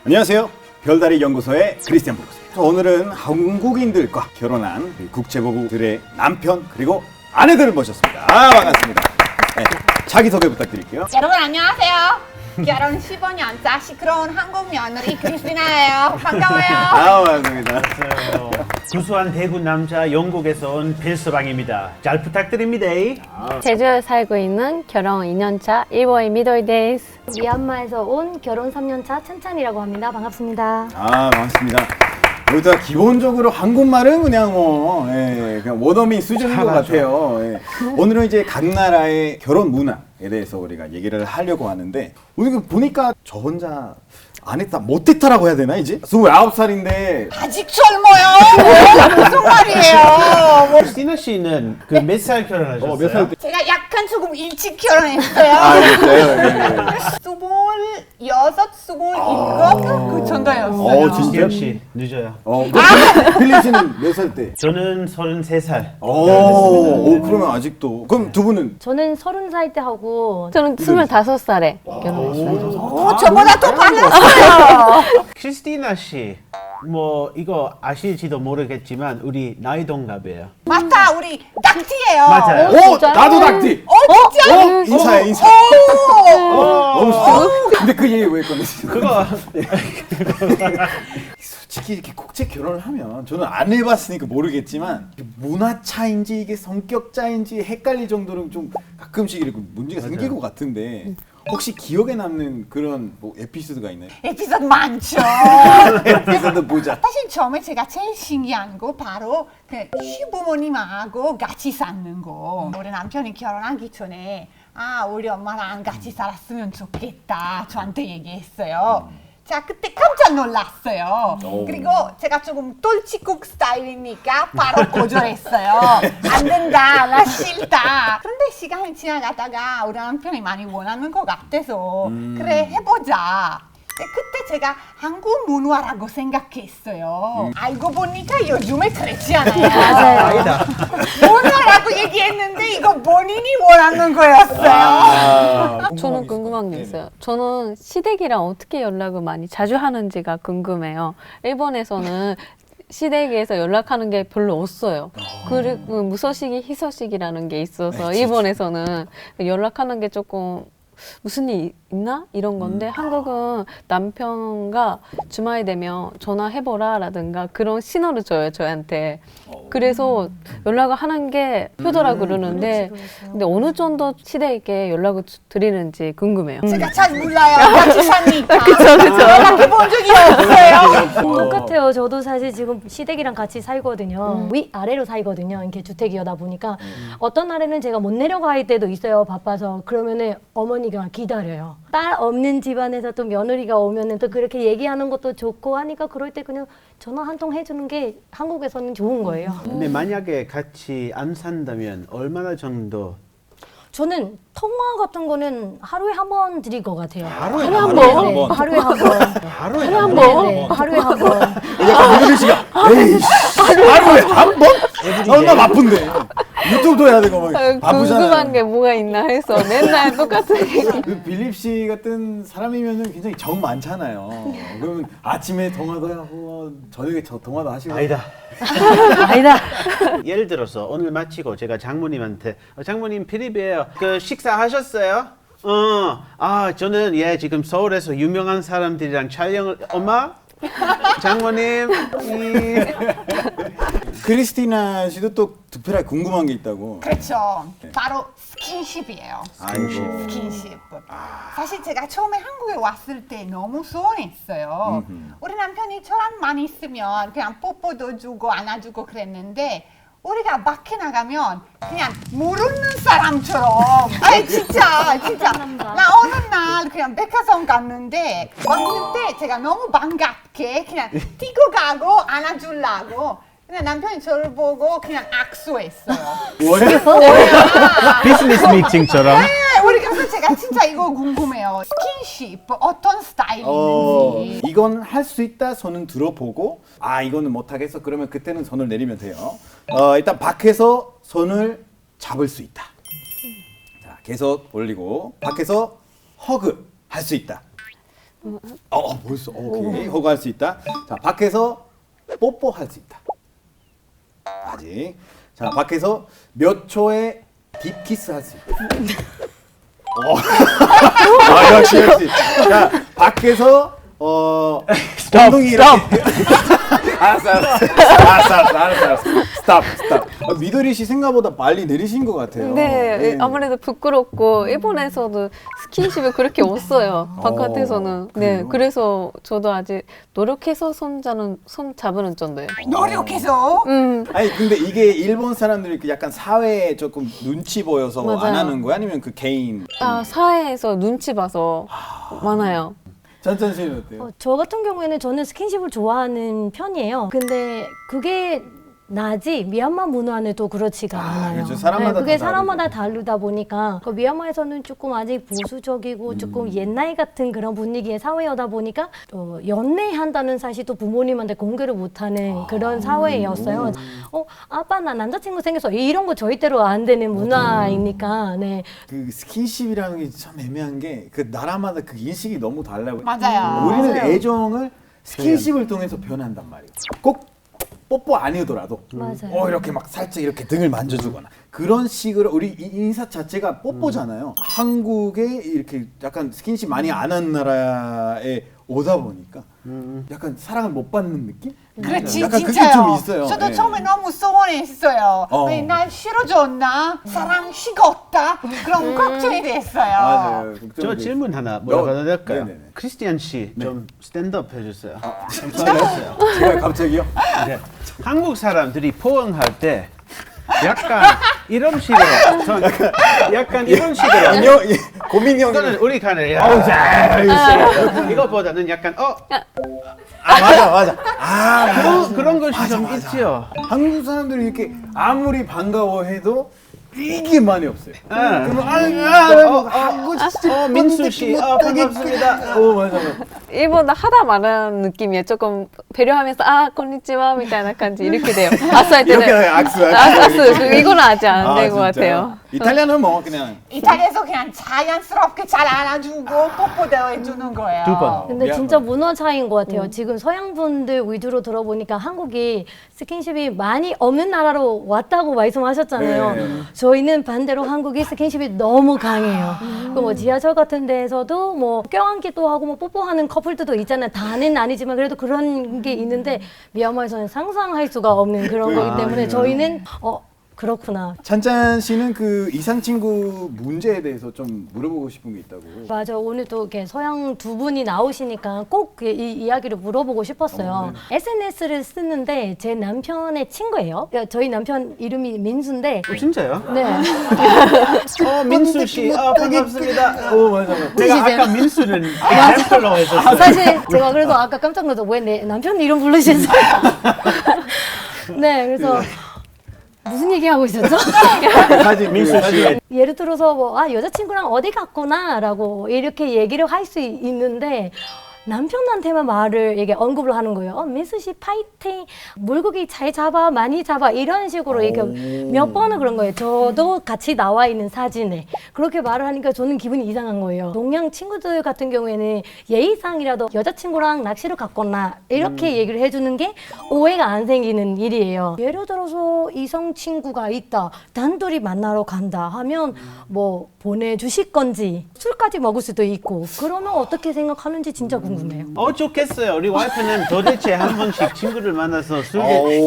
안녕하세요. 별다리 연구소의 크리스티안 브루스입니다. 오늘은 한국인들과 결혼한 국제고국들의 남편 그리고 아내들을 모셨습니다. 반갑습니다. 네, 자기소개 부탁드릴게요. 여러분 안녕하세요. 결혼 15년차 시끄러운 한국 며느리 크리스티나예요. 반가워요. 반갑습니다. 구수한 대구 남자 영국에서 온 필서방입니다. 잘 부탁드립니다. 제주에 살고 있는 결혼 2년차 일본의 미도이데스. 미얀마에서 온 결혼 3년차 찬찬이라고 합니다. 반갑습니다. 반갑습니다. 여기다 기본적으로 한국말은 그냥 그냥 원어민 수준인 것 같아요. 오늘은 이제 각 나라의 결혼 문화에 대해서 우리가 얘기를 하려고 하는데 오늘 보니까 저 혼자 안 했다, 못했다라고 해야 되나 이제? 29살인데 아직 젊어요. 무슨 말이에요. 크리스티나 씨는 그 몇 살 결혼하셨어요? 몇 살 때? 제가 약간 조금 일찍 결혼했어요. 그랬어요? 26, 27, 그 정도였어요. 진짜? 역시 늦어요. 필립 씨는 몇 살 때? 저는 33살. 그러면 아직도. 그럼 두 분은? 저는 30살 때 하고 저는 25살에 결혼했어요. 저보다 더 빨랐어요. 크리스티나 씨, 뭐 이거 아실지도 모르겠지만 우리 나이 동갑이에요. 맞다, 우리 낙지예요. 맞아요. 나도 닭띠! 진짜? 인사해, 인사. 너무 좋다. 근데 그 얘기 왜 꺼냈어요? 그거 솔직히 이렇게 국제 결혼을 하면 저는 안 해봤으니까 모르겠지만 문화 차인지 이게 성격 차인지 헷갈릴 정도로 좀 가끔씩 이렇게 문제가 생길 것 같은데 혹시 기억에 남는 그런 뭐 에피소드가 있나요? 에피소드 많죠. 에피소드 보자. 사실 처음에 제가 제일 신기한 거 바로 그 시부모님하고 같이 사는 거. 우리 남편이 결혼하기 전에 우리 엄마랑 같이 살았으면 좋겠다 저한테 얘기했어요. 자, 그때 깜짝 놀랐어요. 그리고 제가 조금 똘치국 스타일이니까 바로 거절했어요. 안 된다, 나 싫다. 그런데 시간이 지나가다가 우리 남편이 많이 원하는 것 같아서 그래, 해보자. 그때 제가 한국 문화라고 생각했어요. 알고 보니까 요즘에 그렇지 않아요. 아니다. 문화라고 얘기했는데 이거 본인이 원하는 거였어요. 저는 궁금한 게 있어요. 저는 시댁이랑 어떻게 연락을 많이 자주 하는지가 궁금해요. 일본에서는 시댁에서 연락하는 게 별로 없어요. 그리고 무서식이, 희서식이라는 게 있어서 일본에서는 연락하는 게 조금 무슨 일 있나? 이런 건데 한국은 남편과 주말이 되면 전화해보라 라든가 그런 신호를 줘요, 저한테. 그래서 연락을 하는 게 효도라고 그러는데 근데 어느 정도 시댁에게 연락을 드리는지 궁금해요. 제가 잘 몰라요. 같이 사니까. 연락해본 적이 없어요. 똑같아요. 저도 사실 지금 시댁이랑 같이 살거든요. 위아래로 살거든요. 이렇게 주택이다 보니까 어떤 날에는 제가 못 내려갈 때도 있어요. 바빠서. 그러면은 어머니가 기다려요. 딸 없는 집안에서 또 며느리가 오면은 또 그렇게 얘기하는 것도 좋고 하니까 그럴 때 그냥 전화 한 통 해주는 게 한국에서는 좋은 거예요. 근데 만약에 같이 안 산다면 얼마나 정도? 저는 통화 같은 거는 하루에 한 번 드릴 것 같아요. 하루에 한 번? 네, 하루에 한 번. 하루에 한 한 번? 번? 네, 하루에 한 번. 민우리 씨가 에이씨 하루에 한 번? 얼마 바쁜데 유튜브도 해야 되고 막 바쁘잖아요. 궁금한 게 뭐가 있나 해서 맨날 똑같은 얘기. 그 빌립 씨 같은 사람이면은 굉장히 정 많잖아요. 그러면 아침에 통화도 하고 저녁에 통화도 하시고. 아니다. 아니다. 예를 들어서 오늘 마치고 제가 장모님한테 장모님 필립이에요. 그 식사하셨어요? 저는 지금 서울에서 유명한 사람들이랑 촬영을 엄마? 장모님 크리스티나 씨도 또 특별하게 궁금한 게 있다고. 그렇죠. 바로 스킨십이에요. 스킨십. 사실 제가 처음에 한국에 왔을 때 너무 소원했어요. 우리 남편이 저랑만 있으면 그냥 뽀뽀도 주고 안아주고 그랬는데 우리가 밖에 나가면 그냥 모르는 사람처럼 진짜 나 어느 날 그냥 백화점 갔는데 왔을 때 제가 너무 반갑게 그냥 뛰고 가고 안아주려고 그냥 남편이 저를 보고 그냥 악수했어요. 뭐야? 비즈니스 미팅처럼. 네, 우리 그래서 제가 진짜 이거 궁금해요. 스킨십 어떤 스타일인지. 이건 할 수 있다 손은 들어보고 이거는 못하겠어 그러면 그때는 손을 내리면 돼요. 일단 밖에서 손을 잡을 수 있다. 자, 계속 올리고 밖에서 허그 할 수 있다. 벌써 오케이. 허가할 수 있다. 자, 밖에서 뽀뽀할 수 있다. 아직. 자, 밖에서 몇 초에 딥키스 할 수 있다. 역시. 자, 밖에서 엉덩이 이렇게. 알았어. 스탑. 미도리 씨 생각보다 빨리 내리신 것 같아요. 네, 아무래도 부끄럽고 일본에서도 스킨십이 그렇게 없어요. 바깥에서는. 네, 그래요? 그래서 저도 아직 노력해서 손 잡으는 정도예요. 노력해서 아니 근데 이게 일본 사람들이 그 약간 사회에 조금 눈치 보여서 안 맞아요. 하는 거야? 아니면 그 개인? 사회에서 눈치 봐서 많아요. 전천 씨는 어때요? 저 같은 경우에는 저는 스킨십을 좋아하는 편이에요. 근데 그게 나지 미얀마 문화는 또 그렇지가 않아요. 그렇죠. 사람마다 그게 다 사람마다 다르다 보니까 그 미얀마에서는 조금 아직 보수적이고 조금 옛날 같은 그런 분위기의 사회여다 보니까 연애한다는 사실도 부모님한테 공개를 못하는 그런 사회였어요. 아빠 나 남자친구 생겼어 이런 거 절대로 안 되는 문화이니까. 네. 그 스킨십이라는 게 참 애매한 게 그 나라마다 그 인식이 너무 달라요. 맞아요. 우리는 맞아요. 애정을 스킨십을 통해서 표현한단 말이에요. 꼭 뽀뽀 아니더라도 맞아요. 이렇게 막 살짝 이렇게 등을 만져주거나 그런 식으로 우리 인사 자체가 뽀뽀잖아요. 한국에 이렇게 약간 스킨십 많이 안 한 나라에 오다 보니까 약간 사랑을 못 받는 느낌? 그렇지 약간 그게 진짜요. 좀 있어요. 저도 예. 처음에 너무 소원했어요. 왜 날 싫어졌나? 사랑 식었다? 그런 걱정이 됐어요. 맞아요. 저 질문 하나 물어봐도 될까요? 네네네. 크리스티안 씨 좀 스탠드업 해주세요. 제가 갑자기요? 네. 한국 사람들이 포옹할 때 약간 이런 식으로 약간 이런 식으로 인형 고민형 또는 우리 칸에 이거보다는 약간 맞아. 그런 것이 좀 있지요. 한국 사람들이 이렇게 아무리 반가워해도 이게 많이 없어요. 민수 씨, 반갑습니다. 맞아. 일본어 하다 말하는 느낌이에요. 조금 배려하면서 konnichiwaみたいな感じ 이렇게 돼요. 아싸 할 이렇게 때는 악수. 이거는 아직 안 된 것 진짜요? 같아요. 이탈리아는 뭐 그냥 이탈리아에서 그냥 자연스럽게 잘 안아주고 뽀뽀도 해주는 거예요. 두 번. 근데 미안. 진짜 문화 차이인 것 같아요. 지금 서양 분들 위주로 들어보니까 한국이 스킨십이 많이 없는 나라로 왔다고 말씀하셨잖아요. 네. 저희는 반대로 한국이 스킨십이 너무 강해요. 뭐 지하철 같은 데에서도 뭐 껴안기도 하고 뭐 뽀뽀하는 커플들도 있잖아요. 다는 아니지만 그래도 그런 게 있는데 미얀마에서는 상상할 수가 없는 그런 거기 때문에 저희는 그렇구나. 찬찬 씨는 그 이상 친구 문제에 대해서 좀 물어보고 싶은 게 있다고. 맞아. 오늘 또 이렇게 서양 두 분이 나오시니까 꼭 이 이야기를 물어보고 싶었어요. SNS를 쓰는데 제 남편의 친구예요. 저희 남편 이름이 민수인데. 진짜요? 네. 민수 씨, 반갑습니다. 맞아. 내가 아까 민수는 엑셀로 했었어요. 사실 제가 그래서 아까 깜짝 놀라서 왜 내 남편 이름 부르시죠? 네, 그래서 무슨 얘기하고 있었죠? 사진 민수 씨. 예를 들어서 뭐 여자친구랑 어디 갔구나라고 이렇게 얘기를 할 수 있는데 남편한테만 말을 이게 언급을 하는 거예요. 민수 씨 파이팅, 물고기 잘 잡아, 많이 잡아 이런 식으로 이렇게 몇 번을 그런 거예요. 저도 같이 나와 있는 사진에 그렇게 말을 하니까 저는 기분이 이상한 거예요. 동양 친구들 같은 경우에는 예의상이라도 여자친구랑 낚시를 갔거나 이렇게 얘기를 해주는 게 오해가 안 생기는 일이에요. 예를 들어서 이성 친구가 있다, 단둘이 만나러 간다 하면 뭐 보내주실 건지 술까지 먹을 수도 있고 그러면 어떻게 생각하는지 진짜 궁금해요. 좋겠어요. 우리 와이프는 도대체 한 번씩 친구를 만나서 술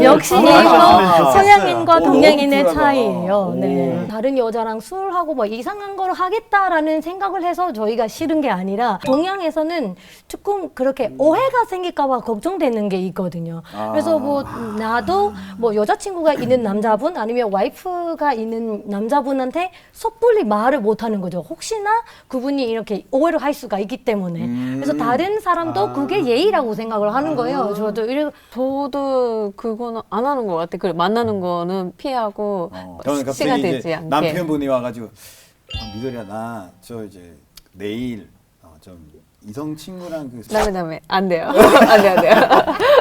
역시 마셨으면 이거 좋겠어요. 서양인과 동양인의 너무 쿨하다. 차이예요. 네. 다른 여자랑 술하고 뭐 이상한 걸 하겠다라는 생각을 해서 저희가 싫은 게 아니라 동양에서는 조금 그렇게 오해가 생길까봐 걱정되는 게 있거든요. 그래서 뭐 나도 뭐 여자친구가 있는 남자분 아니면 와이프가 있는 남자분한테 섣불리 말을 못하는 거죠. 혹시나 그분이 이렇게 오해를 할 수가 있기 때문에. 그래서 다른 사람도 그게 예의라고 생각을 하는 거예요. 저도 그거는 안 하는 것 같아요. 그래, 만나는 거는 피하고 저는 시간 갑자기 되지 이제 않게. 남편분이 와가지고 미도리야 나 저 이제 내일 좀 이성 친구랑 그 다음에 안 돼요. 안 돼요.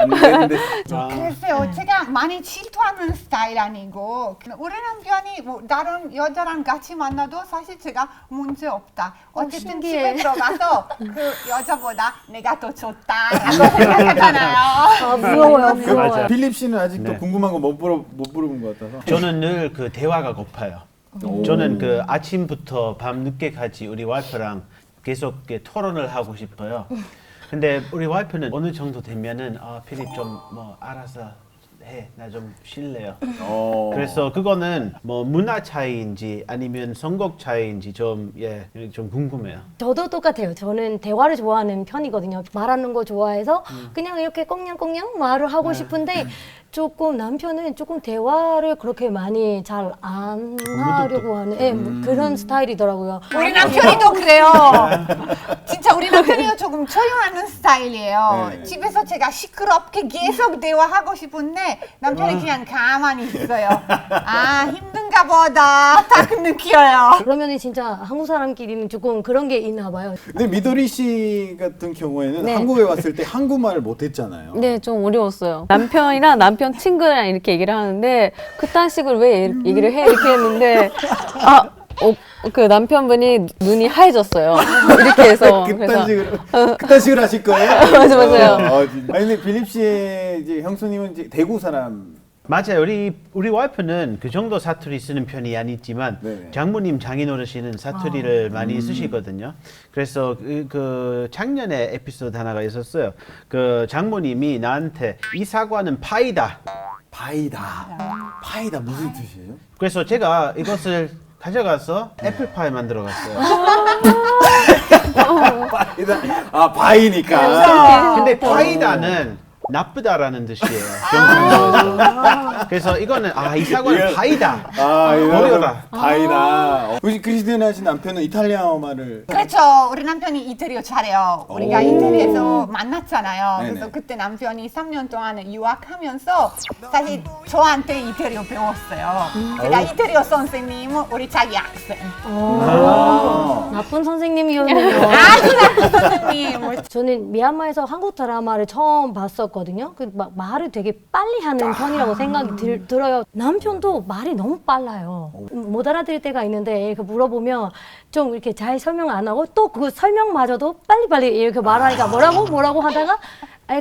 안 되는데 글쎄요, 제가 많이 질투하는 스타일 아니고 우리 남편이 뭐 다른 여자랑 같이 만나도 사실 제가 문제 없다. 어쨌든 신기해. 집에 들어가서 그 여자보다 내가 더 좋다라고 생각하잖아요. 아, 무서워요, 그 무서워요. 필립 씨는 아직도 네. 궁금한 거 못 물어본 것 같아서. 저는 늘 그 대화가 고파요. 저는 그 아침부터 밤 늦게까지 우리 와이프랑 계속 이렇게 토론을 하고 싶어요. 근데 우리 와이프는 어느 정도 되면은 필립 좀 뭐 알아서 해. 나 좀 쉴래요. 그래서 그거는 뭐 문화 차이인지 아니면 선곡 차이인지 좀 궁금해요. 저도 똑같아요. 저는 대화를 좋아하는 편이거든요. 말하는 거 좋아해서 그냥 이렇게 꽁냥꽁냥 말을 하고 싶은데 조금 남편은 조금 대화를 그렇게 많이 잘 안 하려고 하는 그런 스타일이더라고요. 우리 남편이도 그래요. 진짜 우리 남편이도 조금 조용하는 스타일이에요. 네. 집에서 제가 시끄럽게 계속 대화하고 싶은데 남편이 그냥 가만히 있어요. 아, 힘든가 보다 딱 느껴요. 그러면 진짜 한국 사람끼리는 조금 그런 게 있나 봐요. 근데 미도리 씨 같은 경우에는 네. 한국에 왔을 때 한국말을 못했잖아요. 네, 좀 어려웠어요. 남편이랑 남편 친구랑 이렇게 얘기를 하는데 그딴 식으로 왜 얘기를 해? 이렇게 했는데 그 남편분이 눈이 하얘졌어요. 이렇게 해서 그딴 식으로 하실 거예요? 맞아요. 진짜. 아니 근데 필립 씨의 이제 형수님은 이제 대구 사람. 맞아요. 우리 와이프는 그 정도 사투리 쓰는 편이 아니지만 네네. 장모님 장인어르신은 사투리를 많이 쓰시거든요. 그래서 그 작년에 에피소드 하나가 있었어요. 그 장모님이 나한테 이 사과는 파이다. 파이다 무슨 뜻이에요? 그래서 제가 이것을 가져가서 애플파이 만들어 갔어요. 바이니까. 근데 파이다는 나쁘다라는 뜻이에요. 경상도에서. 그래서 이거는 이 사과는 파이다. 버려라. 바이다. 혹시 크리스티나 하신 남편은 이탈리아어 말을 그렇죠. 우리 남편이 이태리어 잘해요. 우리가 이태리에서 만났잖아요. 네네. 그래서 그때 남편이 3년 동안 유학하면서 사실 저한테 이태리어 배웠어요. 제가 이태리어 선생님은 우리 자기 학생. 나쁜 선생님이었네요. 아주 나쁜 선생님. 저는 미얀마에서 한국 드라마를 처음 봤었거든요. 그 말을 되게 빨리 하는 편이라고 생각이 들어요. 남편도 말이 너무 빨라요. 못 알아들을 때가 있는데 그 물어보면 좀 이렇게 잘 설명 안 하고 또 그 설명마저도 빨리빨리 이렇게 말하니까 뭐라고 하다가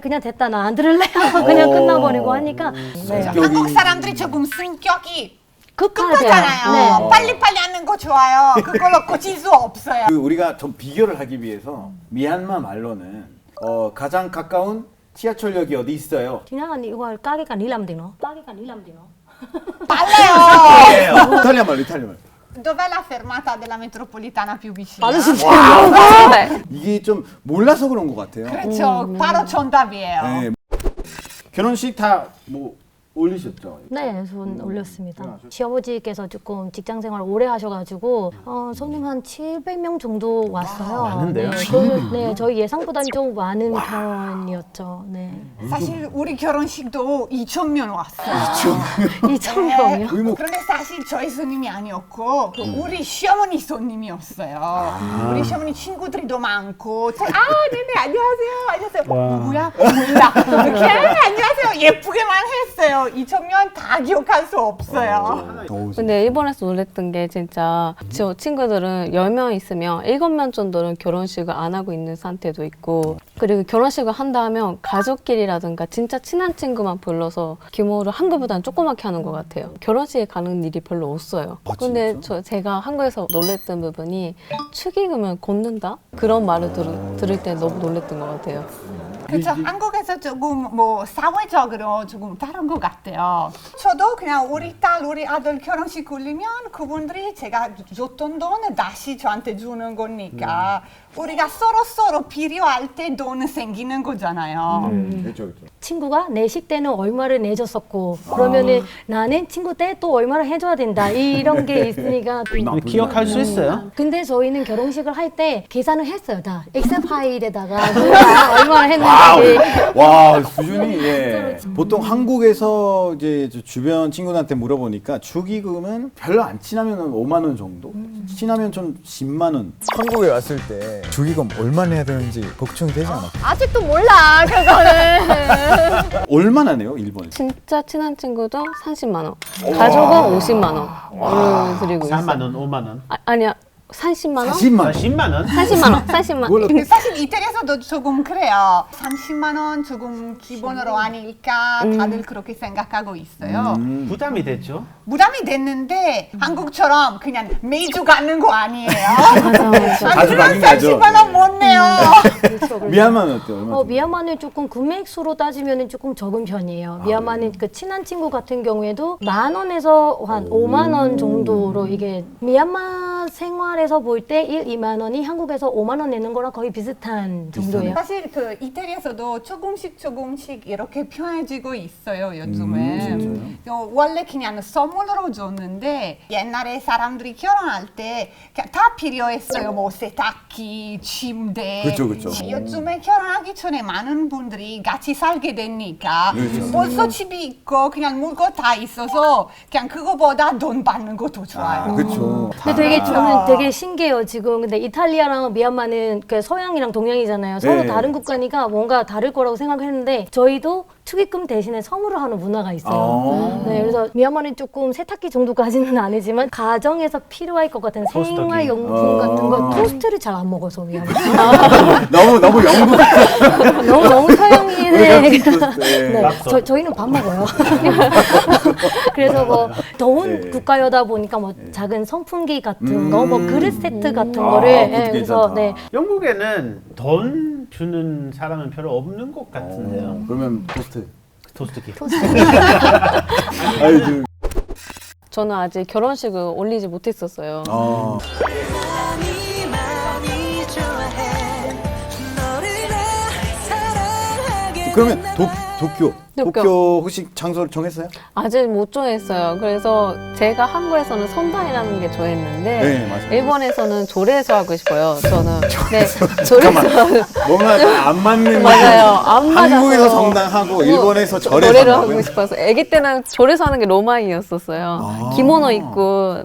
그냥 됐다 나 안 들을래요. 그냥 끝나버리고 하니까 네. 한국 사람들이 조금 성격이 급하잖아요. 급하잖아요. 네. 빨리빨리 하는 거 좋아요. 그걸로 고칠 수 없어요. 우리가 좀 비교를 하기 위해서 미얀마 말로는 가장 가까운 지하철역이 어디 있어요? 지나간 이거 가게가 닐람디노. 빨라요. 이탈리아 말. Dov'è la fermata della metropolitana più vicina? 네. 이게 좀 몰라서 그런 것 같아요. 그렇죠. 바로 정답이에요. 네. 결혼식 다 뭐 올리셨죠? 네, 전 올렸습니다. 시아버지께서 조금 직장 생활 오래 하셔가지고 손님 한 700명 정도 왔어요. 많은데요? 저희 예상보다는 좀 많은 편이었죠. 네. 사실 우리 결혼식도 2,000명 왔어요. 2,000명이요? 그런데 사실 저희 손님이 아니었고 그 우리 시어머니 손님이었어요. 우리 시어머니 친구들이 더 많고 네네 안녕하세요. 누구야? 몰라. 이렇게 안녕하세요. 예쁘게만 했어요. 2,000명 다 기억할 수 없어요. 근데 일본에서 놀랬던 게 진짜 저 친구들은 10명 있으면 7명 정도는 결혼식을 안 하고 있는 상태도 있고 그리고 결혼식을 한다 하면 가족끼리라든가 진짜 친한 친구만 불러서 규모를 한국보다는 조그맣게 하는 것 같아요. 결혼식에 가는 일이 별로 없어요. 근데 제가 한국에서 놀랬던 부분이 축의금을 걷는다? 그런 말을 들을 때 너무 놀랬던 것 같아요. 그렇죠. 한국에서 조금 뭐 사회적으로 조금 다른 것 같아요. 저도 그냥 우리 딸, 우리 아들 결혼식 올리면 그분들이 제가 줬던 돈을 다시 저한테 주는 거니까 우리가 서로 필요할 때 돈은 생기는 거잖아요. 그렇죠. 친구가 내식 때는 얼마를 내줬었고 그러면은 나는 친구 때 또 얼마를 해줘야 된다 이런 게 있으니까 기억할 수 있어요? 근데 저희는 결혼식을 할 때 계산을 했어요. 다 엑셀 파일에다가 누가 얼마나 했는지 와 수준이 예. 보통 한국에서 이제 저 주변 친구들한테 물어보니까 축의금은 별로 안 친하면 5만 원 정도, 친하면 좀 10만 원. 한국에 왔을 때 축의금 얼마 내야 되는지 걱정이 되지 않았어요? 아직도 몰라 그거는. 얼마나 내요 일본에? 진짜 친한 친구도 30만 원, 가족은 50만 원을 드리고 있어요. 3만 원, 5만 원, 아니야, 30만 원? 40만 원. 10만 원. 40만 원, 40만 원. 근데 사실 이태리에서도 조금 그래요. 30만 원 조금 기본으로 아닐까 다들 그렇게 생각하고 있어요. 부담이 됐죠. 부담이 됐는데 한국처럼 그냥 매주 가는 거 아니에요. 맞아. 자주 그런 가긴 가죠. 30만 원 못 내요. 미얀마는 어때요? 얼마 정도? 미얀마는 조금 금액수로 따지면 조금 적은 편이에요. 미얀마는 그 친한 친구 같은 경우에도 10,000원에서 한 5만 원 정도로 이게 미얀마 생활에서 볼 때 1, 2만 원이 한국에서 5만 원 내는 거랑 거의 비슷한 정도예요. 사실 그 이태리에서도 조금씩 이렇게 편해지고 있어요 요즘은. 원래 그냥 선물로 줬는데 옛날에 사람들이 결혼할 때 그냥 다 필요했어요. 뭐 세탁기, 침대. 그쵸. 요즘에 결혼하기 전에 많은 분들이 같이 살게 되니까 그렇죠. 벌써 집이 있고 그냥 물건 다 있어서 그냥 그거보다 돈 받는 것도 좋아요. 그렇죠. 근데 되게 저는 되게 신기해요 지금. 근데 이탈리아랑 미얀마는 그 서양이랑 동양이잖아요. 서로 네. 다른 국가니까 뭔가 다를 거라고 생각했는데 저희도 축의금 대신에 선물을 하는 문화가 있어요. 네, 그래서 미얀마는 조금 세탁기 정도까지는 아니지만 가정에서 필요할 것 같은 토스터기. 생활용품 같은 거 토스트를 잘 안 먹어서 미얀마. 너무 영국 너무 서양이네. 네. 네, 저희는 밥 먹어요. 그래서 뭐 더운 네. 국가여다 보니까 뭐 작은 선풍기 같은 거, 뭐 그릇 세트 같은 거를 그것도 그래서 괜찮다. 네. 영국에는 돈 주는 사람은 별로 없는 것 같은데요. 그러면 토스트. 토스트기. 아유, 저는 아직 결혼식을 올리지 못했었어요. 그러면 도쿄 도쿄. 혹시 장소를 정했어요? 아직 못 정했어요. 그래서 제가 한국에서는 선다이라는 게 좋아했는데 네, 맞아요. 일본에서는 조례에서 하고 싶어요. 저는 네, 조례에서 뭔가 안 맞는 맞아요. 안 맞아서 한국에서 정당하고 일본에서 절에서 조례를 한다고요? 하고 싶어서 아기 때는 조례에서 하는 게 로망이었었어요. 기모노 입고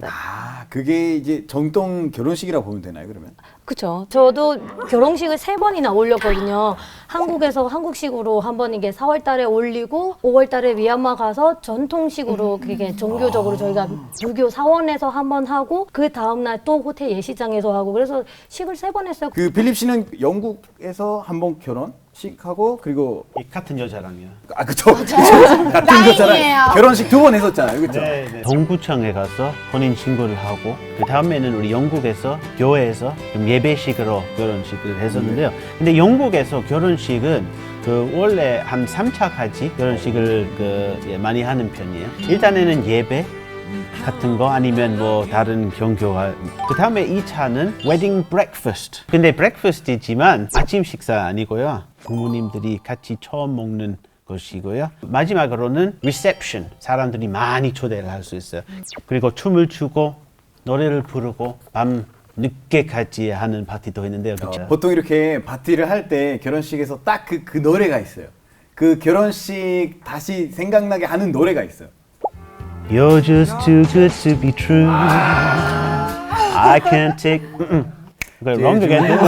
그게 이제 정통 결혼식이라고 보면 되나요, 그러면? 그쵸. 저도 결혼식을 3번이나 올렸거든요. 한국에서 한국식으로 한 번 이게 4월 달에 올리고 5월 달에 미얀마 가서 전통식으로 그게 종교적으로 저희가 불교 사원에서 한 번 하고 그 다음 날 또 호텔 예식장에서 하고 그래서 식을 3번 했어요. 그 필립 씨는 영국에서 한 번 결혼식하고 그리고 이 같은 여자랑요. 그쵸 같은 라인이에요. 여자랑 결혼식 2번 했었잖아요, 그쵸? 네. 동구청에 가서 혼인 신고를 하고 그 다음에는 우리 영국에서 교회에서 좀 예배식으로 결혼식을 했었는데요. 근데 영국에서 결혼식은 그 원래 한 3차까지 결혼식을 많이 하는 편이에요. 일단에는 예배 같은 거 아니면 뭐 다른 경교가 그 다음에 2차는 웨딩 브렉퍼스트. 근데 브렉퍼스트이지만 아침 식사 아니고요. 부모님들이 같이 처음 먹는 것이고요. 마지막으로는 리셉션. 사람들이 많이 초대를 할 수 있어요. 그리고 춤을 추고 노래를 부르고 밤 늦게까지 하는 파티도 있는데요. 그렇죠? 보통 이렇게 파티를 할 때 결혼식에서 딱 그 노래가 있어요. 그 결혼식 다시 생각나게 하는 노래가 있어요. You're just too good to be true. I can't take. 그거 wrong again.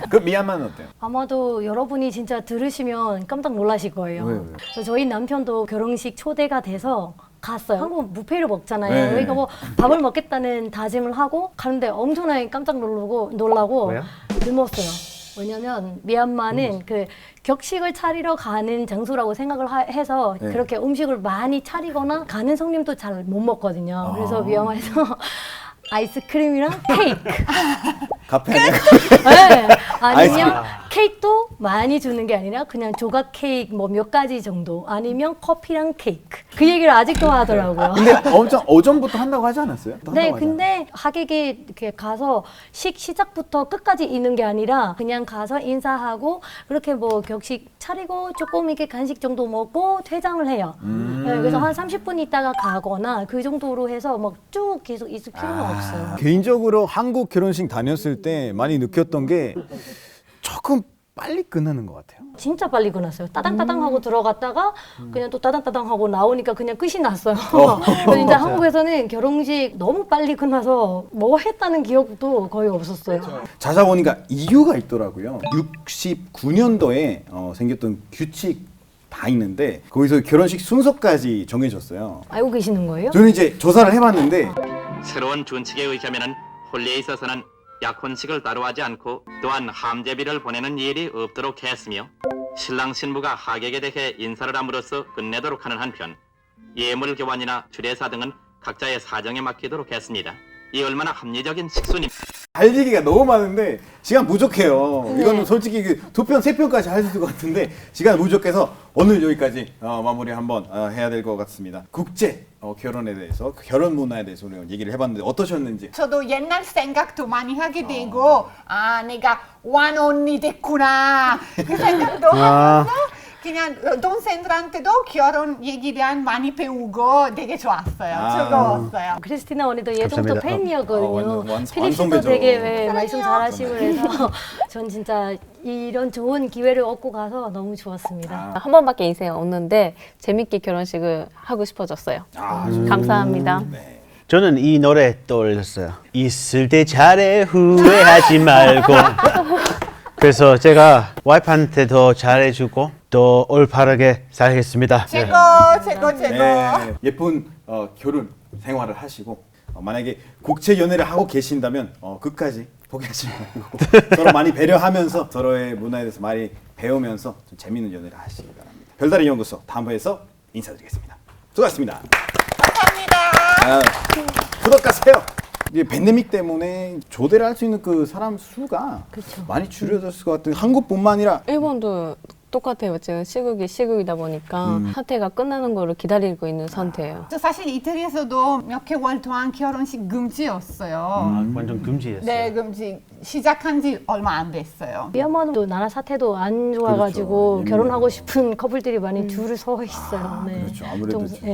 그 미얀마는 어때요? 아마도 여러분이 진짜 들으시면 깜짝 놀라실 거예요. 왜요? 그래서 저희 남편도 결혼식 초대가 돼서 갔어요. 한국은 뷔페를 먹잖아요. 네. 그러니까 뭐 밥을 먹겠다는 다짐을 하고 가는데 엄청나게 깜짝 놀라고 왜요? 굶었어요. 왜냐면 미얀마는 그 격식을 차리러 가는 장소라고 생각을 해서 네. 그렇게 음식을 많이 차리거나 가는 손님도 잘 못 먹거든요. 그래서 미얀마에서 아이스크림이랑 케이크. 카페네. 네. 아니면 아이스크림. 케이크도 많이 주는 게 아니라 그냥 조각 케이크 뭐 몇 가지 정도 아니면 커피랑 케이크 그 얘기를 아직도 하더라고요. 근데 엄청 어전부터 한다고 하지 않았어요? 또 네, 한다고 근데 하객이 이렇게 가서 시작부터 끝까지 있는 게 아니라 그냥 가서 인사하고 그렇게 뭐 격식 차리고 조금 이렇게 간식 정도 먹고 퇴장을 해요. 네, 그래서 한 30분 있다가 가거나 그 정도로 해서 막 쭉 계속 있을 필요는 없어요. 개인적으로 한국 결혼식 다녔을 때 많이 느꼈던 게 조금 빨리 끝나는 것 같아요. 진짜 빨리 끝났어요. 따당따당 하고 들어갔다가 그냥 또 따당따당 하고 나오니까 그냥 끝이 났어요. 그래서 이제 한국에서는 결혼식 너무 빨리 끝나서 뭐 했다는 기억도 거의 없었어요. 찾아보니까 이유가 있더라고요. 69년도에 생겼던 규칙 다 있는데 거기서 결혼식 순서까지 정해졌어요. 알고 계시는 거예요? 저는 이제 조사를 해봤는데 새로운 준칙에 의하면은婚礼에 있어서는 약혼식을 따로 하지 않고 또한 함제비를 보내는 일이 없도록 했으며 신랑 신부가 하객에 대해 인사를 함으로써 끝내도록 하는 한편 예물 교환이나 주례사 등은 각자의 사정에 맡기도록 했습니다. 이 얼마나 합리적인 식순입. 할 얘기가 너무 많은데 시간 부족해요. 이거는 솔직히 그 2편, 3편까지 할 것 같은데 시간 부족해서 오늘 여기까지 마무리 한번 해야 될 것 같습니다. 국제 결혼에 대해서 결혼 문화에 대해서 우리가 얘기를 해봤는데 어떠셨는지. 저도 옛날 생각도 많이 하게 되고 아 내가 완언니 됐구나 그 생각도 하면서 그냥 동생들한테도 결혼 얘기에 대한 많이 배우고 되게 좋았어요. 즐거웠어요. 크리스티나 언니도 예전부터 감사합니다. 팬이었거든요. 완 필립 씨도 선배죠. 되게 말씀 잘하시고 그래서 전 진짜 이런 좋은 기회를 얻고 가서 너무 좋았습니다. 한 번밖에 인생에 없는데 재밌게 결혼식을 하고 싶어졌어요. 감사합니다. 네. 저는 이 노래 떠올렸어요. 있을 때 잘해 후회하지 말고. 그래서 제가 와이프한테 더 잘해주고 더 올바르게 살겠습니다. 최고. 네, 예쁜 결혼 생활을 하시고 만약에 국제 연애를 하고 계신다면 끝까지 포기하지 말고 서로 많이 배려하면서 서로의 문화에 대해서 많이 배우면서 좀 재미있는 연애를 하시기 바랍니다. 별다른 연구소 다음 회에서 인사드리겠습니다. 수고하셨습니다. 감사합니다. 구독하세요. 이제 팬데믹 때문에 조대를 할 수 있는 그 사람 수가 많이 줄여졌을 것 같아요. 한국뿐만 아니라 일본도 똑같아요. 지금 시국이다 보니까 사태가 끝나는 거를 기다리고 있는 상태예요. 저 사실 이태리에서도 몇 개월 동안 결혼식 금지였어요. 완전 금지였어요. 네, 금지 시작한 지 얼마 안 됐어요. 미얀마도 나라 사태도 안 좋아가지고 그렇죠. 결혼하고 싶은 커플들이 많이 줄을 서 있어요. 네. 그렇죠. 아무래도 좀,